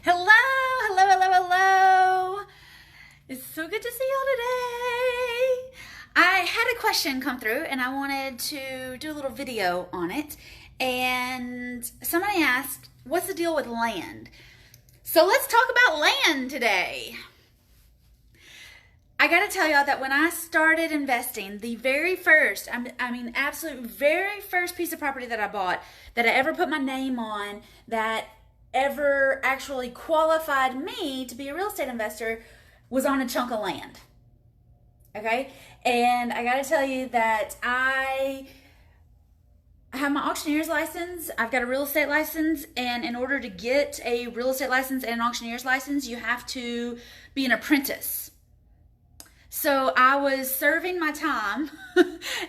Hello, hello, hello, hello. It's so good to see y'all today. I had a question come through and I wanted to do a little video on it. And somebody asked, what's the deal with land? So let's talk about land today. I gotta tell y'all that when I started investing, the very first, absolute very first piece of property that I bought, that I ever put my name on, that ever actually qualified me to be a real estate investor, was on a chunk of land. Okay? And I gotta tell you that I have my auctioneer's license, I've got a real estate license, and in order to get a real estate license and an auctioneer's license, you have to be an apprentice. So I was serving my time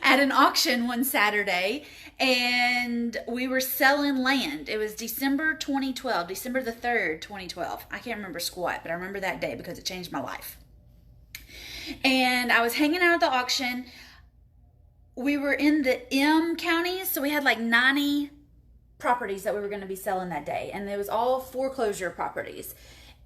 at an auction one Saturday, and we were selling land. It was December 2012, December the 3rd, 2012. I can't remember squat, but I remember that day because it changed my life. And I was hanging out at the auction. We were in the M counties, so we had like 90 properties that we were going to be selling that day, and it was all foreclosure properties.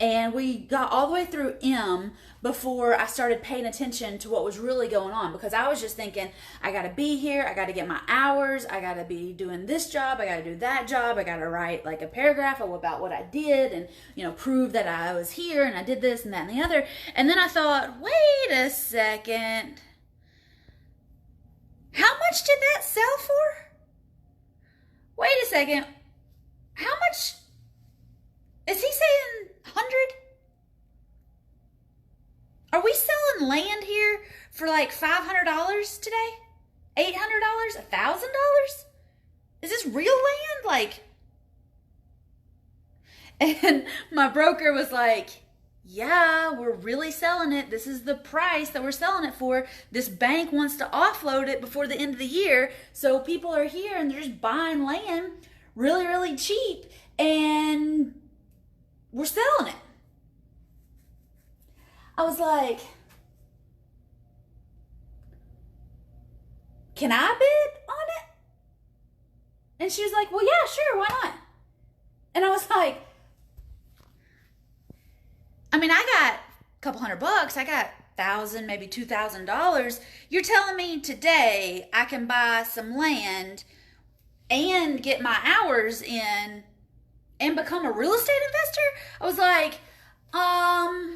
And we got all the way through M before I started paying attention to what was really going on, because I was just thinking, I got to be here, I got to get my hours, I got to be doing this job, I got to do that job, I got to write like a paragraph about what I did and, prove that I was here and I did this and that and the other. And then I thought, wait a second, how much did that sell for? Wait a second, how much is he saying? 100? Are we selling land here for like $500 today? $800? $1,000? Is this real land? And my broker was like, yeah, we're really selling it. This is the price that we're selling it for. This bank wants to offload it before the end of the year. So people are here and they're just buying land really, really cheap. And we're selling it. I was like, can I bid on it? And she was like, well, yeah, sure, why not? And I was like, I got a couple $100. I got $1,000, maybe $2,000. You're telling me today I can buy some land and get my hours in and become a real estate investor? I was like, I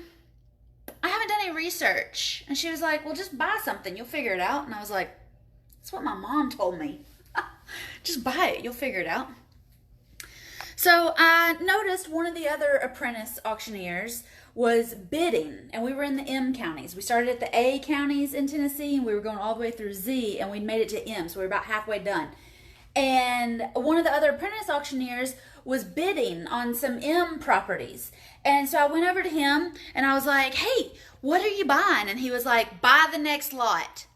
haven't done any research. And she was like, well, just buy something. You'll figure it out. And I was like, that's what my mom told me. Just buy it. You'll figure it out. So I noticed one of the other apprentice auctioneers was bidding, and we were in the M counties. We started at the A counties in Tennessee, and we were going all the way through Z, and we made it to M, so we were about halfway done. And one of the other apprentice auctioneers was bidding on some M properties. And so I went over to him and I was like, hey, what are you buying? And he was like, buy the next lot.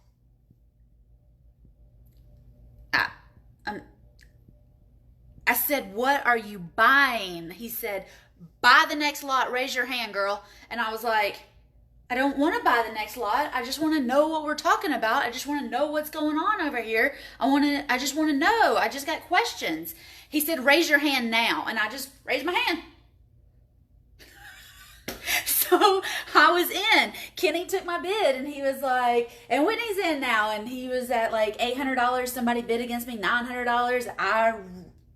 I said, what are you buying? He said, buy the next lot, raise your hand, girl. And I was like, I don't want to buy the next lot. I just want to know what we're talking about. I just want to know what's going on over here. I just want to know. I just got questions. He said, raise your hand now. And I just raised my hand. So I was in. Kenny took my bid and he was like, and Whitney's in now. And he was at like $800. Somebody bid against me, $900. I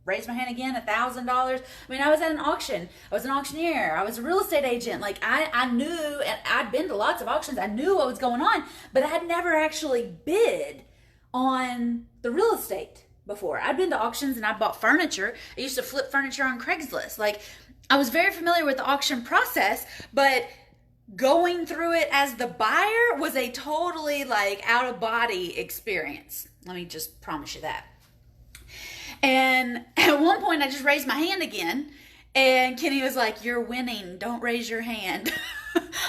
raised my hand again, $1,000. I was at an auction. I was an auctioneer. I was a real estate agent. I knew, and I'd been to lots of auctions. I knew what was going on, but I had never actually bid on the real estate before. I'd been to auctions and I bought furniture. I used to flip furniture on Craigslist. I was very familiar with the auction process, but going through it as the buyer was a totally out of body experience. Let me just promise you that. And at one point I just raised my hand again, and Kenny was like, you're winning. Don't raise your hand.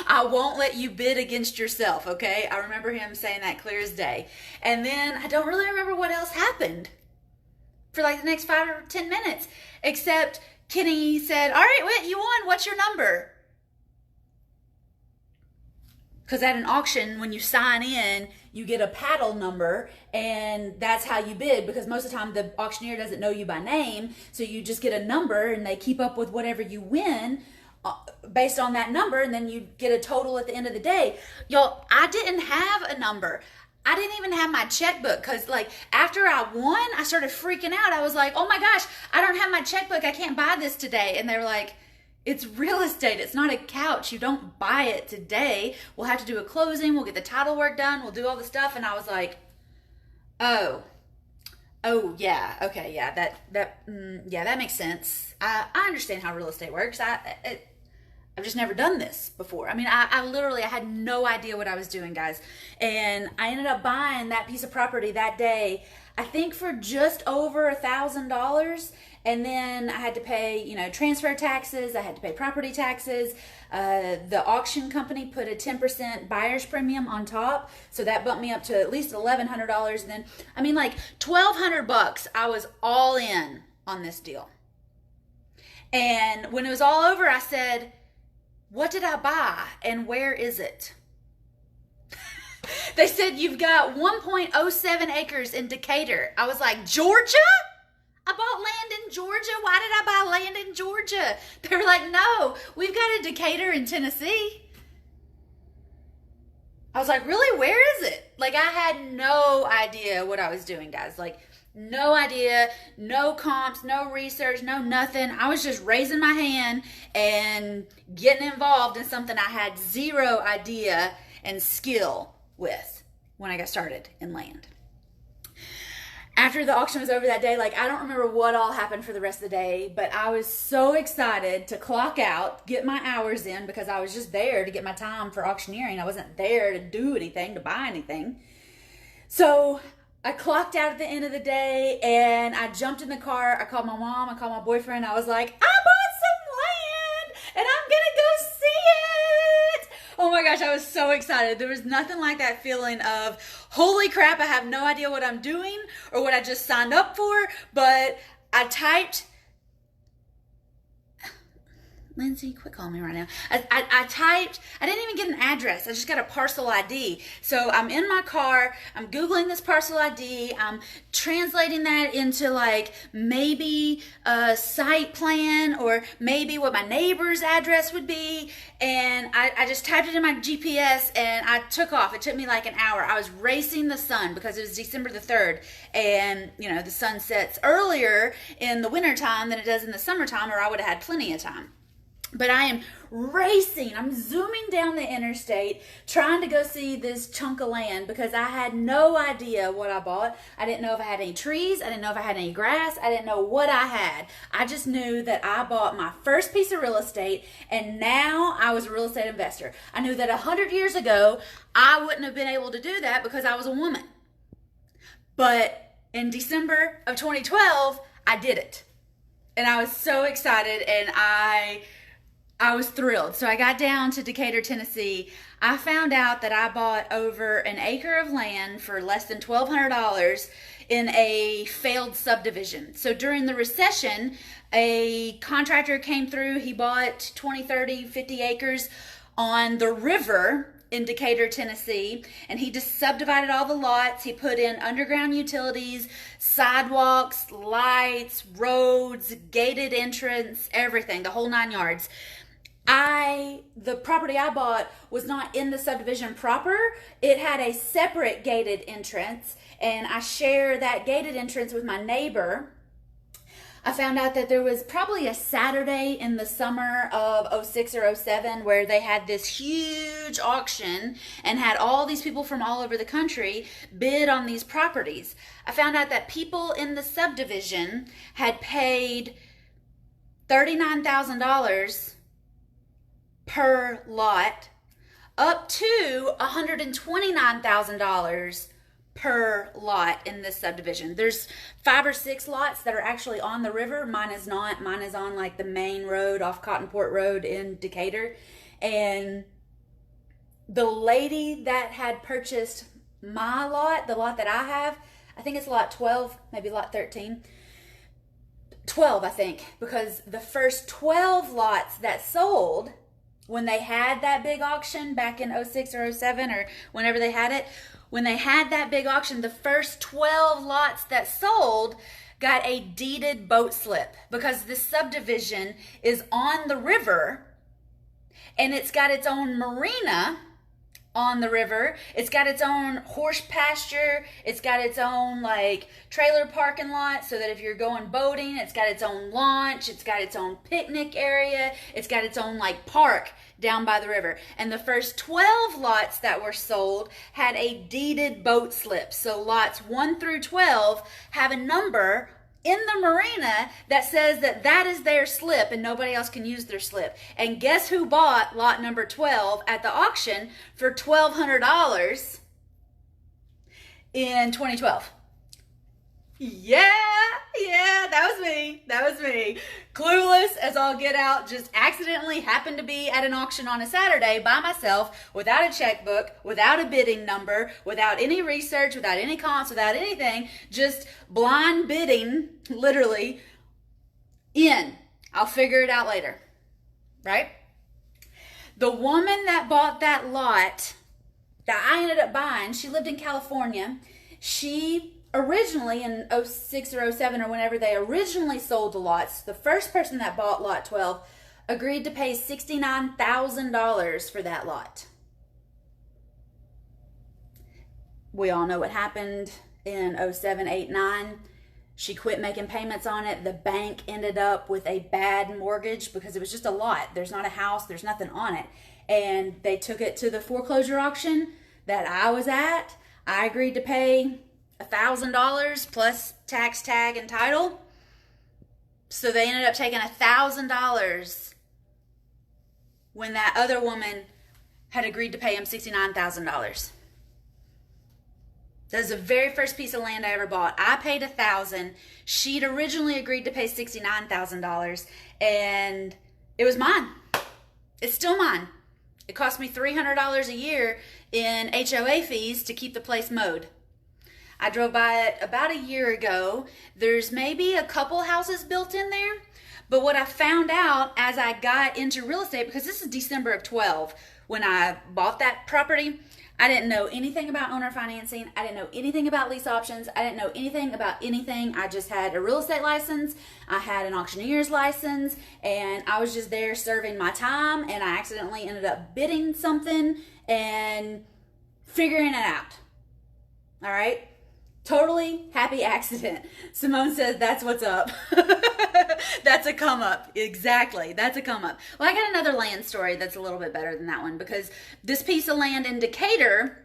I won't let you bid against yourself, okay? I remember him saying that clear as day. And then I don't really remember what else happened for the next 5 or 10 minutes, except Kenny said, all right, Whit, you won. What's your number? Because at an auction, when you sign in, you get a paddle number, and that's how you bid, because most of the time the auctioneer doesn't know you by name, so you just get a number and they keep up with whatever you win based on that number, and then you get a total at the end of the day. Y'all, I didn't have a number. I didn't even have my checkbook, because like after I won, I started freaking out. I was like, oh my gosh, I don't have my checkbook. I can't buy this today. And they were like, it's real estate. It's not a couch. You don't buy it today. We'll have to do a closing. We'll get the title work done. We'll do all the stuff. And I was like, oh yeah, okay, yeah, that makes sense. I understand how real estate works. I've just never done this before. I mean, I literally, I had no idea what I was doing, guys. And I ended up buying that piece of property that day, I think for just over $1,000. And then I had to pay, transfer taxes. I had to pay property taxes. The auction company put a 10% buyer's premium on top. So that bumped me up to at least $1,100. And then, I mean, like $1,200, I was all in on this deal. And when it was all over, I said, what did I buy and where is it? They said, you've got 1.07 acres in Decatur. I was like, Georgia? I bought land in Georgia. Why did I buy land in Georgia? They were like, no, we've got a Decatur in Tennessee. I was like, really? Where is it? Like, I had no idea what I was doing, guys. Like, no idea, no comps, no research, no nothing. I was just raising my hand and getting involved in something I had zero idea and skill with when I got started in land. After the auction was over that day, like, I don't remember what all happened for the rest of the day, but I was so excited to clock out, get my hours in, because I was just there to get my time for auctioneering. I wasn't there to do anything, to buy anything. So I clocked out at the end of the day, and I jumped in the car. I called my mom. I called my boyfriend. I was like, I bought some land, and I'm going to go see it. Oh my gosh, I was so excited. There was nothing like that feeling of, holy crap, I have no idea what I'm doing or what I just signed up for. But I typed, Lindsay, quit calling me right now. I typed, I didn't even get an address. I just got a parcel ID. So I'm in my car. I'm Googling this parcel ID. I'm translating that into like maybe a site plan or maybe what my neighbor's address would be. And I just typed it in my GPS and I took off. It took me like an hour. I was racing the sun because it was December the 3rd. And, the sun sets earlier in the wintertime than it does in the summertime, or I would have had plenty of time. But I am racing. I'm zooming down the interstate trying to go see this chunk of land because I had no idea what I bought. I didn't know if I had any trees. I didn't know if I had any grass. I didn't know what I had. I just knew that I bought my first piece of real estate, and now I was a real estate investor. I knew that 100 years ago, I wouldn't have been able to do that because I was a woman. But in December of 2012, I did it. And I was so excited, and I was thrilled. So I got down to Decatur, Tennessee. I found out that I bought over an acre of land for less than $1,200 in a failed subdivision. So during the recession, a contractor came through. He bought 20, 30, 50 acres on the river in Decatur, Tennessee, and he just subdivided all the lots. He put in underground utilities, sidewalks, lights, roads, gated entrance, everything, the whole 9 yards. The property I bought was not in the subdivision proper. It had a separate gated entrance, and I share that gated entrance with my neighbor. I found out that there was probably a Saturday in the summer of 06 or 07 where they had this huge auction and had all these people from all over the country bid on these properties. I found out that people in the subdivision had paid $39,000 per lot, up to $129,000 per lot in this subdivision. There's 5 or 6 lots that are actually on the river. Mine is not. Mine is on like the main road off Cottonport Road in Decatur. And the lady that had purchased my lot, the lot that I have, I think it's lot 12, maybe lot 13. 12, I think, because the first 12 lots that sold when they had that big auction back in 06 or 07 or whenever they had it, when they had that big auction, the first 12 lots that sold got a deeded boat slip because this subdivision is on the river And it's got its own marina on the river. It's got its own horse pasture. It's got its own like trailer parking lot so that if you're going boating, it's got its own launch. It's got its own picnic area. It's got its own like park down by the river. And the first 12 lots that were sold had a deeded boat slip. So lots 1 through 12 have a number in the marina that says that that is their slip and nobody else can use their slip. And guess who bought lot number 12 at the auction for $1,200 in 2012? Yeah, that was me. Clueless as all get out, just accidentally happened to be at an auction on a Saturday by myself, without a checkbook, without a bidding number, without any research, without any comps, without anything, just blind bidding, literally, in. I'll figure it out later, right? The woman that bought that lot that I ended up buying, she lived in California. She originally in 06 or 07 or whenever they originally sold the lots, the first person that bought lot 12 agreed to pay $69,000 for that lot. We all know what happened in 07, 8, 9. She quit making payments on it. The bank ended up with a bad mortgage because it was just a lot. There's not a house. There's nothing on it. And they took it to the foreclosure auction that I was at. I agreed to pay $1,000 plus tax, tag, and title. So they ended up taking $1,000 when that other woman had agreed to pay him $69,000. That was the very first piece of land I ever bought. I paid $1,000. She'd originally agreed to pay $69,000, and it was mine. It's still mine. It cost me $300 a year in HOA fees to keep the place mowed. I drove by it about a year ago. There's maybe a couple houses built in there, but what I found out as I got into real estate, because this is December of 12 when I bought that property, I didn't know anything about owner financing. I didn't know anything about lease options. I didn't know anything about anything. I just had a real estate license. I had an auctioneer's license, and I was just there serving my time, and I accidentally ended up bidding something and figuring it out. All right? Totally happy accident. Simone says that's what's up. That's a come up. Exactly. That's a come up. Well, I got another land story that's a little bit better than that one, because this piece of land in Decatur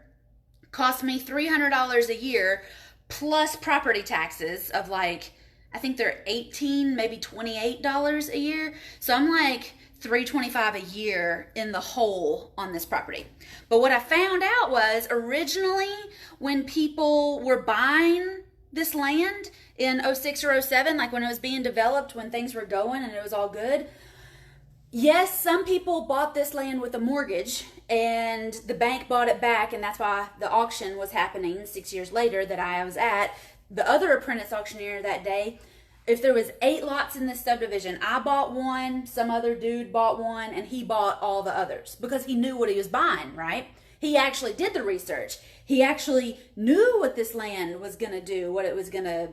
cost me $300 a year plus property taxes of like, I think they're $18, maybe $28 a year. So I'm like $325 a year in the hole on this property. But what I found out was originally when people were buying this land in 06 or 07, like when it was being developed, when things were going and it was all good, yes, some people bought this land with a mortgage and the bank bought it back, and that's why the auction was happening 6 years later that I was at. The other apprentice auctioneer that day, if there was 8 lots in this subdivision, I bought one, some other dude bought one, and he bought all the others because he knew what he was buying, right? He actually did the research. He actually knew what this land was going to do, what it was going to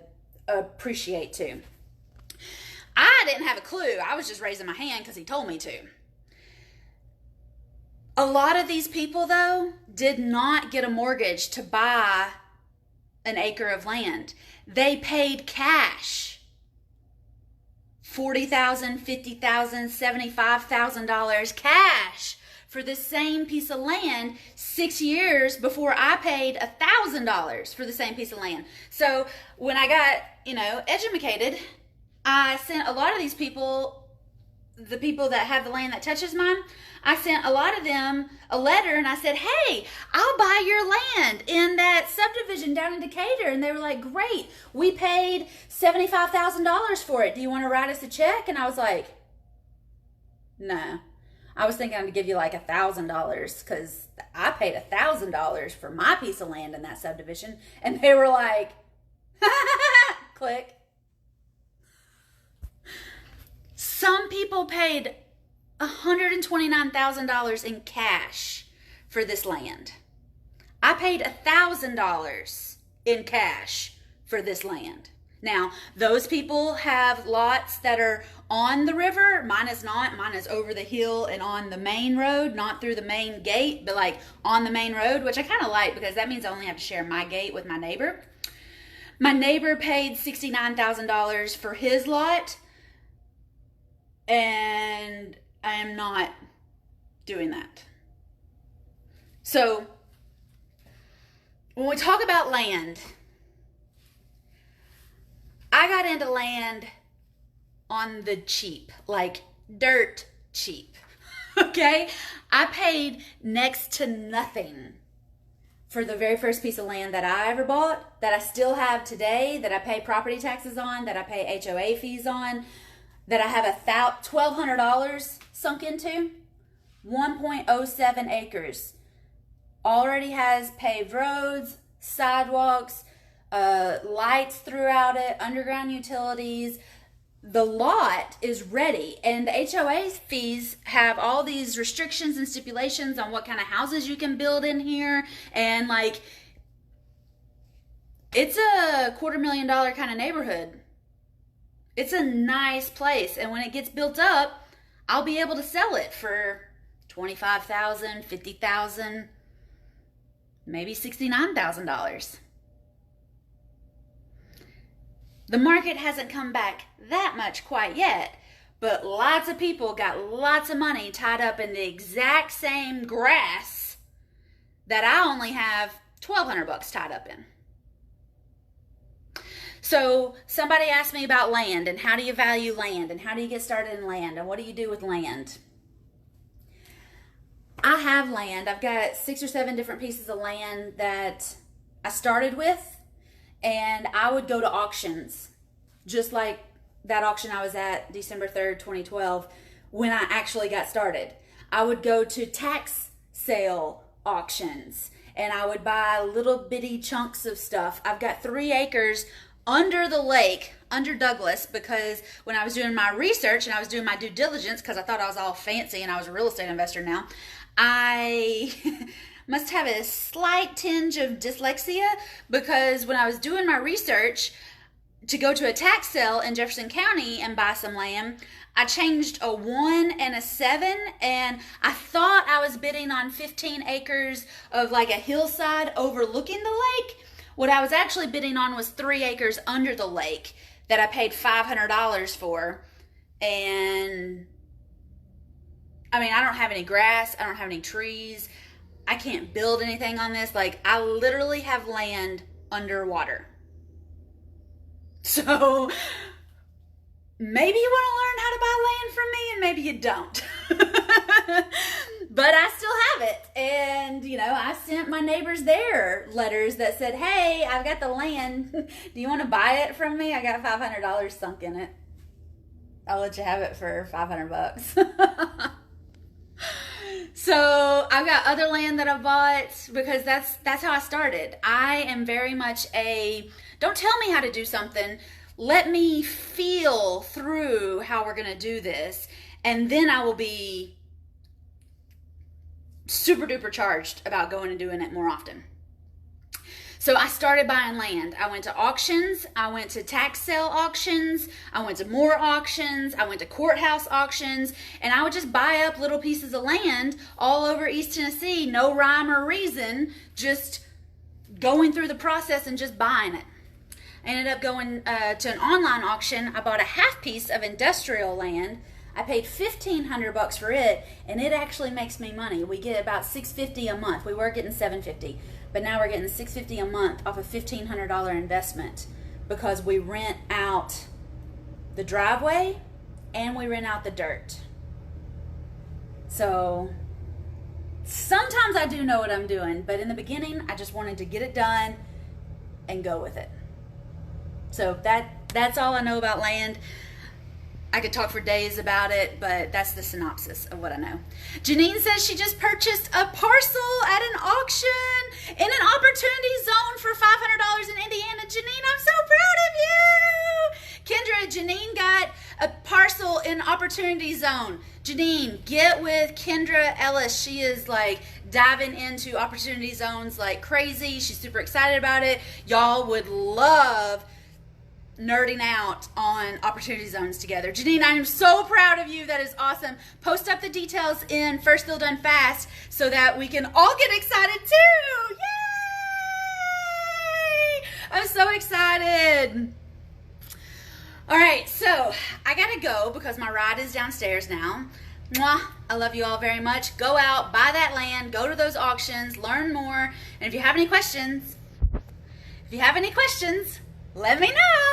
appreciate to. I didn't have a clue. I was just raising my hand because he told me to. A lot of these people, though, did not get a mortgage to buy an acre of land. They paid cash. $40,000, $50,000, $75,000 cash for the same piece of land 6 years before I paid $1,000 for the same piece of land. So when I got, educated, I sent a lot of these people, the people that have the land that touches mine, I sent a lot of them a letter and I said, hey, I'll buy your land in that subdivision down in Decatur. And they were like, great, we paid $75,000 for it. Do you want to write us a check? And I was like, no. I was thinking I'd give you like $1,000 because I paid $1,000 for my piece of land in that subdivision. And they were like, click. Some people paid $129,000 in cash for this land. I paid $1,000 in cash for this land. Now, those people have lots that are on the river. Mine is not. Mine is over the hill and on the main road, not through the main gate, but like on the main road, which I kind of like because that means I only have to share my gate with my neighbor. My neighbor paid $69,000 for his lot, and I am not doing that. So, when we talk about land, I got into land on the cheap, like dirt cheap. Okay? I paid next to nothing for the very first piece of land that I ever bought, that I still have today, that I pay property taxes on, that I pay HOA fees on, that I have $1,200 sunk into. 1.07 acres. Already has paved roads, sidewalks, lights throughout it, underground utilities. The lot is ready, and the HOA fees have all these restrictions and stipulations on what kind of houses you can build in here, and like it's a $250,000 kind of neighborhood. It's a nice place, and when it gets built up, I'll be able to sell it for $25,000, $50,000, maybe $69,000. The market hasn't come back that much quite yet, but lots of people got lots of money tied up in the exact same grass that I only have $1,200 tied up in. So somebody asked me about land and how do you value land and how do you get started in land and what do you do with land? I have land. I've got 6 or 7 different pieces of land that I started with. And I would go to auctions, just like that auction I was at December 3rd, 2012, when I actually got started. I would go to tax sale auctions, and I would buy little bitty chunks of stuff. I've got 3 acres under the lake, under Douglas, because when I was doing my research and I was doing my due diligence, because I thought I was all fancy and I was a real estate investor now, I must have a slight tinge of dyslexia, because when I was doing my research to go to a tax sale in Jefferson County and buy some land, I changed a 1 and a 7, and I thought I was bidding on 15 acres of like a hillside overlooking the lake. What I was actually bidding on was 3 acres under the lake that I paid $500 for. And I mean, I don't have any grass, I don't have any trees, I can't build anything on this. Like, I literally have land underwater. So maybe you want to learn how to buy land from me and maybe you don't. But I still have it. And, you know, I sent my neighbors their letters that said, hey, I've got the land. Do you want to buy it from me? I got $500 sunk in it. I'll let you have it for $500. So I've got other land that I bought because that's how I started. I am very much don't tell me how to do something. Let me feel through how we're going to do this. And then I will be super duper charged about going and doing it more often. So I started buying land. I went to auctions. I went to tax sale auctions. I went to more auctions. I went to courthouse auctions. And I would just buy up little pieces of land all over East Tennessee. No rhyme or reason. Just going through the process and just buying it. I ended up going to an online auction. I bought a half piece of industrial land. I paid $1,500 for it, and it actually makes me money. We get about $650 a month. We were getting $750, but now we're getting $650 a month off a $1,500 investment because we rent out the driveway and we rent out the dirt. So sometimes I do know what I'm doing, but in the beginning, I just wanted to get it done and go with it. So that's all I know about land. I could talk for days about it, but that's the synopsis of what I know. Janine says she just purchased a parcel at an auction in an opportunity zone for $500 in Indiana. Janine, I'm so proud of you. Kendra, Janine got a parcel in opportunity zone. Janine, get with Kendra Ellis. She is like diving into opportunity zones like crazy. She's super excited about it. Y'all would love nerding out on opportunity zones together. Janine, I am so proud of you. That is awesome. Post up the details in First Deal Done Fast so that we can all get excited too. Yay! I'm so excited. All right, so I gotta go because my ride is downstairs now. Mwah, I love you all very much. Go out, buy that land, go to those auctions, learn more. And if you have any questions, let me know.